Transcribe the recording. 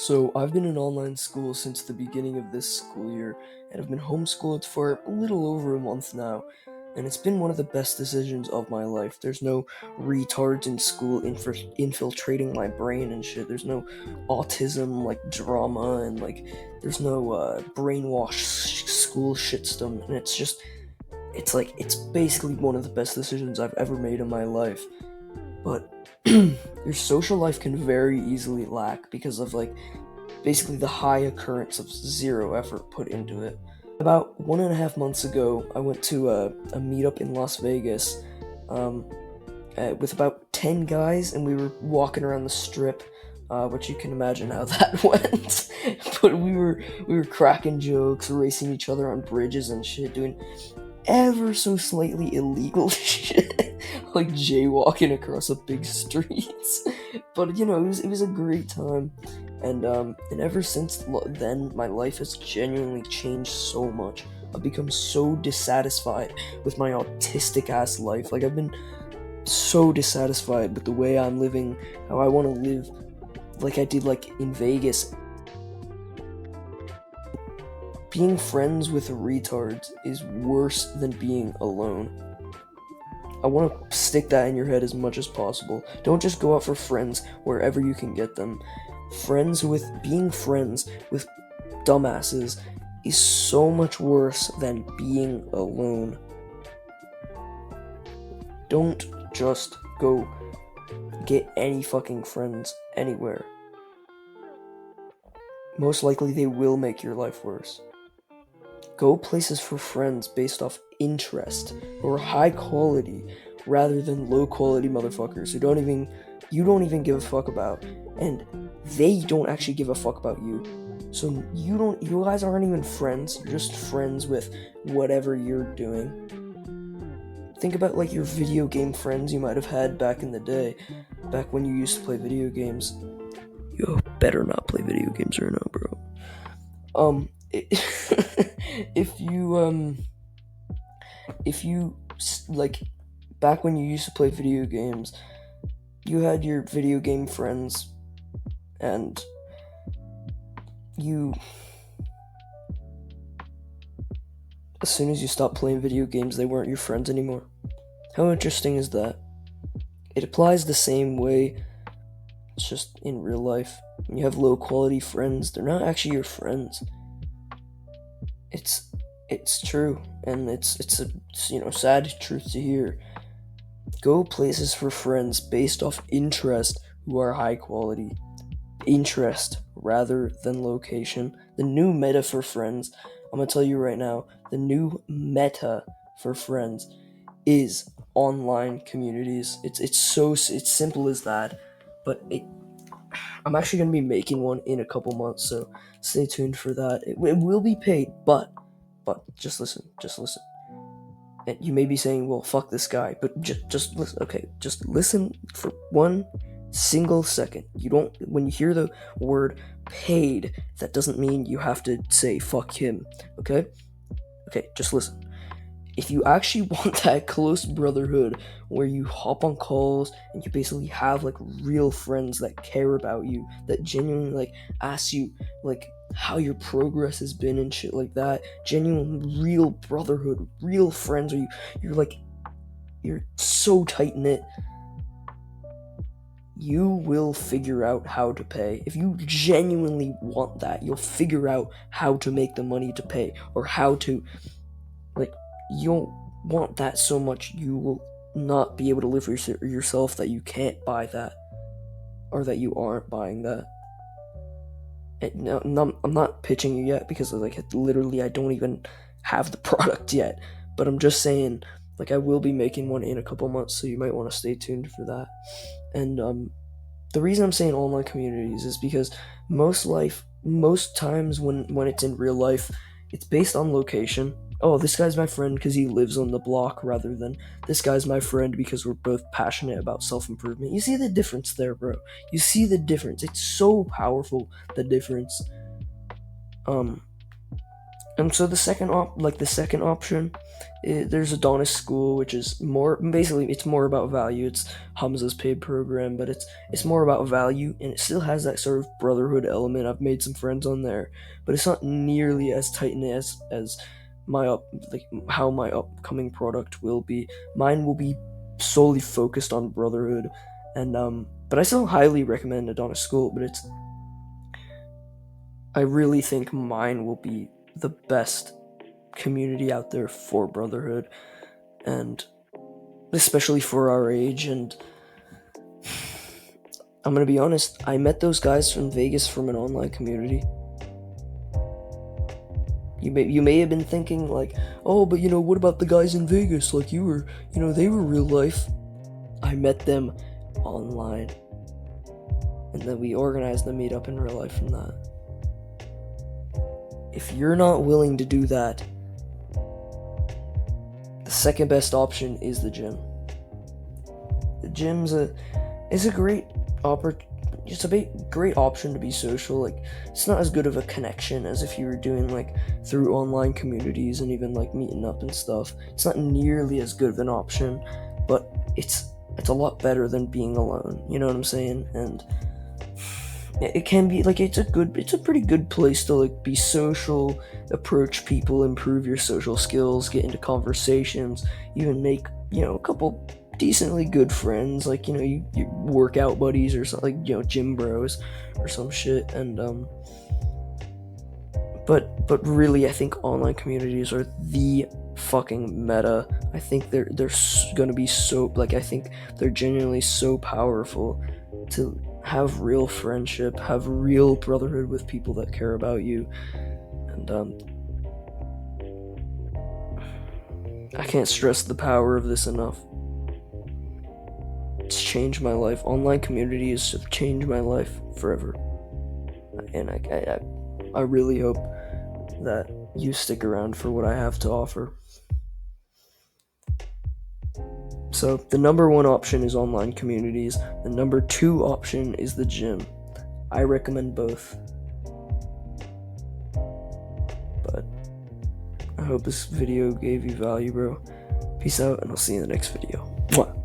So, I've been in online school since the beginning of this school year, and I've been homeschooled for a little over a month now, and it's been one of the best decisions of my life. There's no retards in school infiltrating my brain and shit. There's no autism, like, drama, and, there's no brainwash school shitstorm, and it's basically one of the best decisions I've ever made in my life. But your social life can very easily lack because of basically the high occurrence of zero effort put into it. About 1.5 months ago, I went to a meetup in Las Vegas with about 10 guys, and we were walking around the strip, which you can imagine how that went. But we were cracking jokes, racing each other on bridges and shit, doing ever so slightly illegal shit, like jaywalking across a big streets. But it was a great time, and ever since then, my life has genuinely changed so much. I've become so dissatisfied with my autistic ass life. I've been so dissatisfied with the way I'm living, how I want to live, like I did in Vegas. Being friends with retards is worse than being alone. I want to stick that in your head as much as possible. Don't just go out for friends wherever you can get them. Being friends with dumbasses is so much worse than being alone. Don't just go get any fucking friends anywhere. Most likely they will make your life worse. Go places for friends based off interest or high quality rather than low quality motherfuckers who you don't even give a fuck about, and they don't actually give a fuck about you. So you guys aren't even friends, you're just friends with whatever you're doing. Think about your video game friends you might have had back in the day, back when you used to play video games. Yo, better not play video games right now, bro. If you back when you used to play video games, you had your video game friends, and as soon as you stopped playing video games, they weren't your friends anymore. How interesting is that? It applies the same way. It's just in real life. When you have low quality friends, they're not actually your friends. It's true, and it's a sad truth to hear. Go places for friends based off interest who are high quality. Interest rather than location. The new meta for friends, I'm gonna tell you right now, the new meta for friends is online communities. It's simple as that, but I'm actually gonna be making one in a couple months, so stay tuned for that. It will be paid, but just listen. And you may be saying, well, fuck this guy, but just listen. Okay, just listen for 1 single second. When you hear the word paid, that doesn't mean you have to say fuck him, okay? Okay, just listen. If you actually want that close brotherhood where you hop on calls and you basically have real friends that care about you, that genuinely ask you how your progress has been and shit like that, genuine real brotherhood, real friends where you're so tight knit, you will figure out how to pay. If you genuinely want that, you'll figure out how to make the money to pay, or how to you'll want that so much you will not be able to live for yourself that you can't buy that, or that you aren't buying that. No, I'm not pitching you yet because literally I don't even have the product yet, but I'm just saying I will be making one in a couple months, so you might want to stay tuned for that. And the reason I'm saying online communities is because most times when it's in real life, it's based on location. Oh, this guy's my friend because he lives on the block, rather than this guy's my friend because we're both passionate about self-improvement. You see the difference there, bro? You see the difference? It's so powerful, the difference. So the second option, there's Adonis School, which is more basically it's more about value. It's Hamza's paid program, but it's more about value, and it still has that sort of brotherhood element. I've made some friends on there, but it's not nearly as tight knit as how my upcoming product will be. Mine will be solely focused on brotherhood, and but I still highly recommend Adonis School. But I really think mine will be the best community out there for brotherhood, and especially for our age. And I'm gonna be honest, I met those guys from Vegas from an online community. You may have been thinking like, oh, but what about the guys in Vegas? Like they were real life. I met them online, and then we organized the meetup in real life from that. If you're not willing to do that, the second best option is the gym. The gym's a great it's a great option to be social. Like, it's not as good of a connection as if you were doing like through online communities and even like meeting up and stuff. It's not nearly as good of an option, but it's a lot better than being alone. You know what I'm saying? And it can be like it's a pretty good place to like be social, approach people, improve your social skills, get into conversations, even make a couple decently good friends, like you workout buddies or something, like gym bros or some shit. And but really, I think online communities are the fucking meta. I think they're gonna be so, like, I think they're genuinely so powerful to have real friendship, have real brotherhood with people that care about you. And I can't stress the power of this enough. It's changed my life. Online communities have changed my life forever, and I really hope that you stick around for what I have to offer. So the number one option is online communities. The number two option is the gym. I recommend both. But I hope this video gave you value, bro. Peace out, and I'll see you in the next video. Mwah.